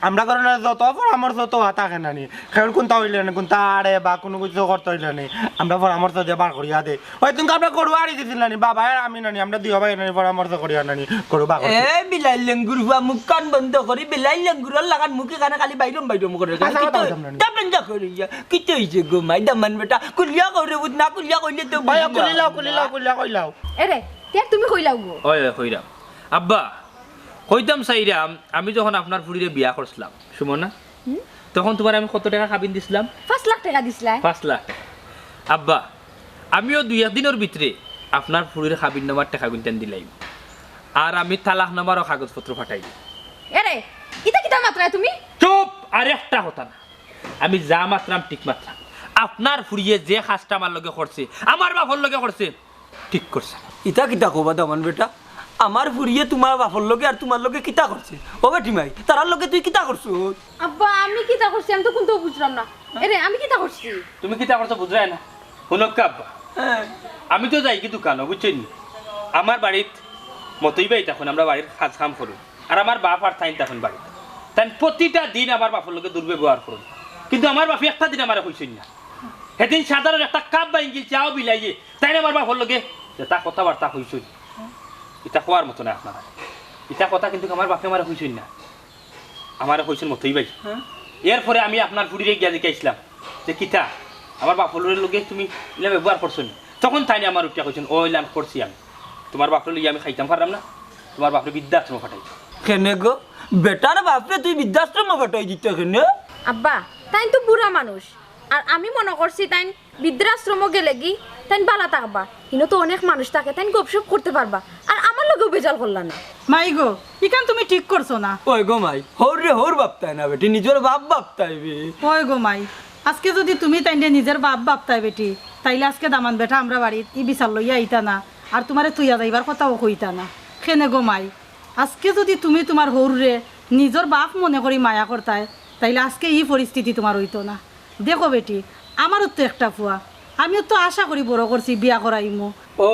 D: আমরা কারণ যত পরামর্শ তো হাতা কেনা নি খেল কোনটা হইলে না কোনটা আড়ে বা কোনো কিছু করতে হইলে নি আমরা পরামর্শ দিয়ে বার করিয়া দে ওই তুমি আমরা করবো আড়ি দিছিল নানি বাবা আর আমি নানি আমরা দুই ভাই নানি পরামর্শ করিয়া নানি করবো
C: এ বিলাই লেঙ্গুর হুয়া মুখ কান বন্ধ করি বিলাই লেঙ্গুর লাগান মুখে কানে খালি বাইরম করে
D: আচ্ছা, কথা বলতাম না।
C: তাপন যা করিয়া কিতে হইছে গো মাই দামান বেটা কুলিয়া করে বুঝ না কুলিয়া কইলে তো
D: ওই কুলিলাও কইলাও
G: এরে তে তুমি কইলাও গো
H: ওই কইরাম আব্বা, কইতাম চাইরাম আমি যখন আপনার ফুড়িরে বিয়া করছিলাম সুমনা, তখন তোমার আমি কত টাকা খাবিন দিছিলাম?
G: 5 লাখ টাকা দিছলা
H: 5 লাখ। আব্বা আমিও 2 দিনের ভিতরে আপনার ফুড়ির খাবিন নামার টাকা গুনতেন দিলাম, আর আমি তালাক নামারও কাগজপত্র পাঠাই।
G: এরে ইতা কিতা মাত্রা তুমি
H: চুপ, আর একটা কথা না, আমি যা মাত্রাম ঠিক মাত্রাম। আপনার ফুড়িয়ে যে কাজটা আমার লগে করছে আমার বাপর লগে করছে ঠিক করছে।
C: ইতা কিতা কবা দামান বেটা আমার ফুরিয়ে তোমার বাপর লগে আর তোমার লগে কিতা করছে ও বেটি মাই তারার লগে তুই কিতা করছো?
G: আব্বা আমি কিতা করছি আমি তো কোনটাও বুঝলাম না। এরে আমি কিতা করছি
H: তুমি কিতা করছো বুঝরাই না? শুনক আব্বা, আমি তো যাই কি দোকানও বুঝছেন, আমার বাড়িত মতই বাই তখন আমরা বাড়ির কাজ কাম করুন, আর আমার বাপ আর থাইন তখন বাড়িতে তাই প্রতিটা দিন আমার বাপর লোকে দুর্ব্যবহার করুন, কিন্তু আমার বাপি একটা দিন আমার হইছেন না। সেদিন সাধারণ একটা কাপ বাইঙ্গি চাও বিলাইয়ে তাই আমার বাপর লোকে তা কথাবার্তা হইছেন, এটা হওয়ার মতো না আপনারা। এটা কথা কিন্তু আমার বাপে আমার হইছেন না, আমার হইছেন মতই বাই। এরপরে আমি আপনার ফুড়িরে গিয়া দেখাইছিলাম যে কিতা আমার বাপলের লোকে তুমি ইলা ব্যবহার করছো নি, তখন তাই আমার উঠিয়া কইছেন ও ইলাম করছি আমি, তোমার বাপরে লইয়া আমি খাইতাম পারলাম না, তোমার বাপরে বৃদ্ধাশ্রম ফাটাই।
C: কেনে গো বেটার বাপরে তুই বৃদ্ধাশ্রম ফাটাই দিতে কেনে?
G: আব্বা তাই তো বুড়া মানুষ, আর আমি মনে করছি তাই বৃদ্ধাশ্রম গেলে কি তাই বালা থাকবা, কিন্তু তো অনেক মানুষ থাকে তাই গপসপ করতে পারবা, আর আমার লগেও বেজাল করলা না।
E: মাই গো ইকান তুমি ঠিক করছো না।
C: ওই গো মাই হোর রে হোর বাপতাই না বেটি নিজের বাপ বাপতাইবে।
E: ওই গো মাই আজকে যদি তুমি তাইলে নিজের বাপ বাপতাই বেটি তাইলে আজকে দামান বেটা আমরা বাড়িত ই বিচার লইয়া আইতা না, আর তোমারে তুইয়া যাইবার কথাও কইতা না। খেনে গো মাই আজকে যদি তুমি তোমার হৌরে নিজের বাপ মনে করি মায়া করতাই তাইলে আজকে এই পরিস্থিতি তোমার হইতো না। দেখো বেটি আমারও তো একটা ফুয়া, আমিও তো আশা করি বড় করছি বিয়া করাইমু।
C: ও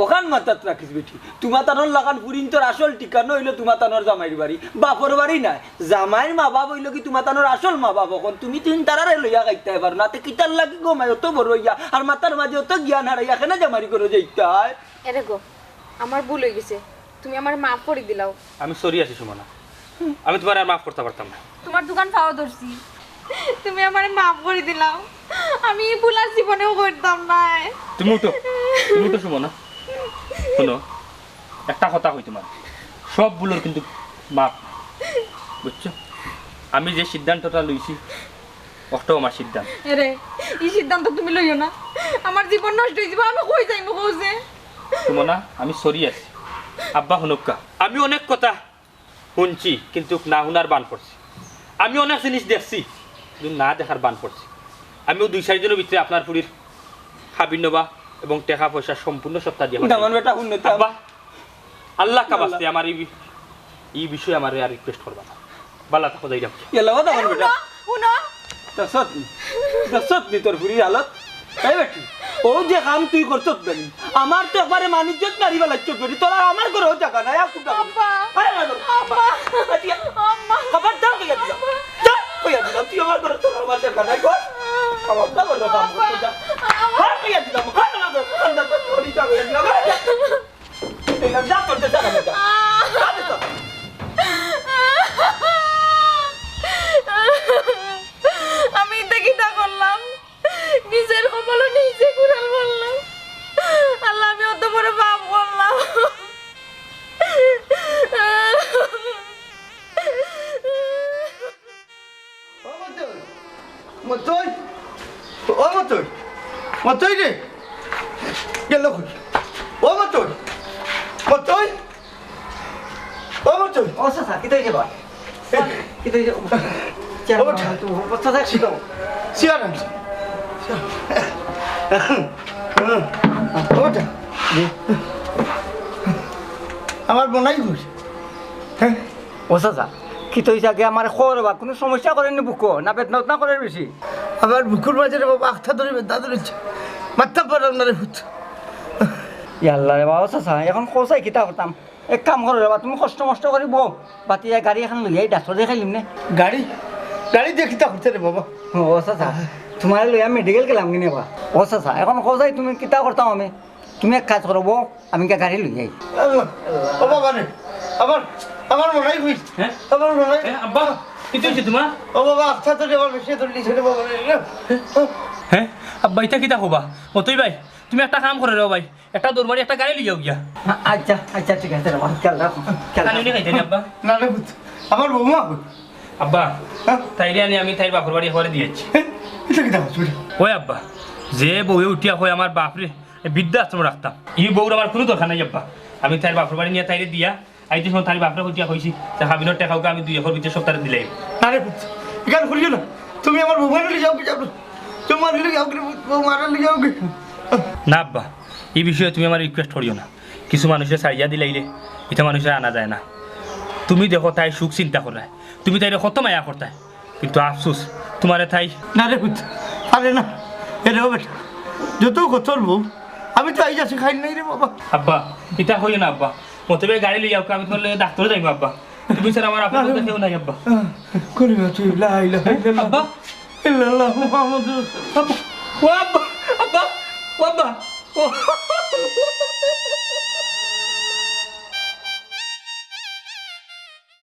C: ওখান মাতাত রাখিস বেটি তোমার তানোর লাগান পুরিন তোর আসল ঠিকানা হইলো তোমার তানোর জামাইর বাড়ি, বাপর বাড়ি নাই। জামাইর মা বাপ হইলো কি তোমার তানোর আসল মা বাপ, এখন তুমি তিন তারারে লইয়া গাইতে পারো না, কিতার লাগি গো মাই অত বড় হইয়া আর মাতার মাঝে অত জ্ঞান হারাইয়া কেন জামারি করে যাইতে হয়?
G: এরে গো আমার ভুল হয়ে গেছে, তুমি আমার মাফ করে দিলাও।
H: আমি সরি আছি সুমনা, আমি তোমার আর মাফ করতে পারতাম না।
G: তোমার দোকান পাওয়া ধরছি, তুমি আমার মাফ করে দিলাও, আমি এই ভুল আর জীবনেও করতাম না।
H: তুমি উঠো, তুমি উঠো সুমনা। শোনো একটা কথা কই, তোমার সব ভুলের কিন্তু মাপ, বুঝছো? আমি যে সিদ্ধান্তটা লইছি ওটাও আমার সিদ্ধান্ত।
G: এরে এই সিদ্ধান্ত তুমি লইও না, আমার জীবন নষ্ট হয়ে যাবে, আমি কই যাইমু কইছে।
H: সুমনা আমি সরি আছি। আব্বা হুনক্কা, আমি অনেক কথা শুনছি কিন্তু না শুনার বান পড়ছি, আমি অনেক জিনিস দেখছি কিন্তু না দেখার বান পড়ছি। আমিও 2-4 দিনের ভিতরে আপনার পুরীর খাবি নেবা এবং টাকা পয়সা সম্পূর্ণ সপ্তাহ দিয়ে
C: দামান বেটা উন্নতি
H: আব্বা আল্লাহ কাবাস্তে আমার এই এই বিষয়ে আমার আর রিকোয়েস্ট করবা না বালা থাকো যাই রাখো
C: এলা কথা বল বেটা
G: শুনো
C: দসত নি তোর ফুরি হালত এই বেটি ও যে কাম তুই করছত জানি আমার তো একবারে মানিজ্জত নারী বেলাচ্ছ করি তোর আর আমার ঘরেও টাকা নাই আর কুটা
G: আব্বা আব্বা আম্মা
C: খবর দাও কইয়া দিলাম যা কইয়া দিলাম তুই আমার ঘরে তোর আমার টাকা নাই কর খবর দাও বলো কাম করতে যা হ্যাঁ কইয়া দিলাম হ্যাঁ না খান্দা তো চুরি যা কইয়া দিলাম এই যা করতে টাকা না যা
G: আমি দেখিটা করলাম নিজের কপালে নিজে কুড়াল বললাম আল্লাহ আমি অত বড় পাপ করলাম
A: মতই ও মতই মতই রে গেল কই ও মতই মতই ও মতই
F: ও চাচা কি তৈরি বা কি তৈরি চাচা শিখো
A: সিয়ার আনছি ওটা আমার বোনাই ঘুরছে হ্যাঁ
F: ও চাচা কি তৈরি আগে আমার খবর বা কোনো সমস্যা করেনি বুকো না বেদনা না করে বেশি
A: আবার বুকুর মাঝে রে বাবা আখটা ধরে বেদা ধরেছে মাথা পড়াম না রে ভূত
F: ইয়াল্লা রে বাবা চাচা এখন কোথায় কিতা করতাম এক কাম করো রে বা তুমি কষ্ট মষ্ট করে বউ বাতি গাড়ি এখন লইয়াই ডাক্তার দেখাইলিম নে
A: গাড়ি গাড়ি দিয়ে কিতা করতে রে বাবা
F: ও চাচা তোমার লইয়া মেডিকেল গেলাম কিনে বা ও চাচা এখন কোথায় তুমি কিতা করতাম আমি তুমি এক কাজ করো বউ আমি গাড়ি লইয়াই
A: আল্লাহ, ও বাবা রে আমার আমার মনাই ঘুষ
H: হ্যাঁ?
A: আমার মনাই
H: আব্বা কি হয়েছে তোমার
A: ও বাবা আখটা ধরে আমার বেশি ধরলিছে রে বাবা রে
H: হ্যাঁ আব্বা এটা কিতা হবা মতই ভাই তুমি একটা কাম করে রে ভাই একটা দৌড়মারি একটা গাড়ি লিয়াও গিয়া
F: আচ্ছা আচ্ছা ঠিক আছে রে বাবা খেয়াল রাখো খেয়াল
H: কানুনি খাইতে নি আব্বা
A: না রে ভূত আমার বৌমা কই
H: আব্বা
A: হ্যাঁ?
H: তাইলে আনি আমি তাইর বাপর বাড়ি করে দিয়েছি
A: এটা কিতা করছ
H: ওই আব্বা যে বউয়ে উঠিয়া হয় আমার বাপরে বৃদ্ধাশ্রম রাখতাম এই বউর আমার কোনো দরকার নাই আব্বা আমি তাইর বাপর বাড়ি নিয়ে তাইরে দিয়া আইতে সময় তার বাপরে উঠিয়া হয়েছি তা হাবিনের টাকাকে আমি 2 একর ভিতরে সপ্তাহে দিলাই
A: না রে ভূত এখানে করিও না তুমি আমার বৌমা নিয়ে যাও কি যাও তোমার নিয়ে যাও কি বৌমা নিয়ে যাও কি
H: না আব্বা এই বিষয়ে তুমি আমার রিকোয়েস্ট করিও না কিছু মানুষের সারিয়া দিলাইলে এটা মানুষের আনা যায় না তুমি দেখো তাই সুখ চিন্তা করে তুমি তাইরে কত মায়া করতে কিন্তু আফসোস তোমারে তাই
A: না রে ভূত আরে না এরে ও বেটা যত কতর বউ আমি তো আই যাচ্ছি খাই নাই রে বাবা
H: আব্বা এটা হইও না আব্বা মতে গাড়ি লইয়া আমি তোমার ডাক্তারে যাইবো আব্বা তুমি স্যার আমার আপনার কেউ নাই আব্বা
A: করি না তুই লা ইলাহা ইল্লাল্লাহ
H: আব্বা
A: ইল্লাল্লাহ মুহাম্মাদুর
H: আব্বা ও আব্বা আব্বা ও আব্বা ও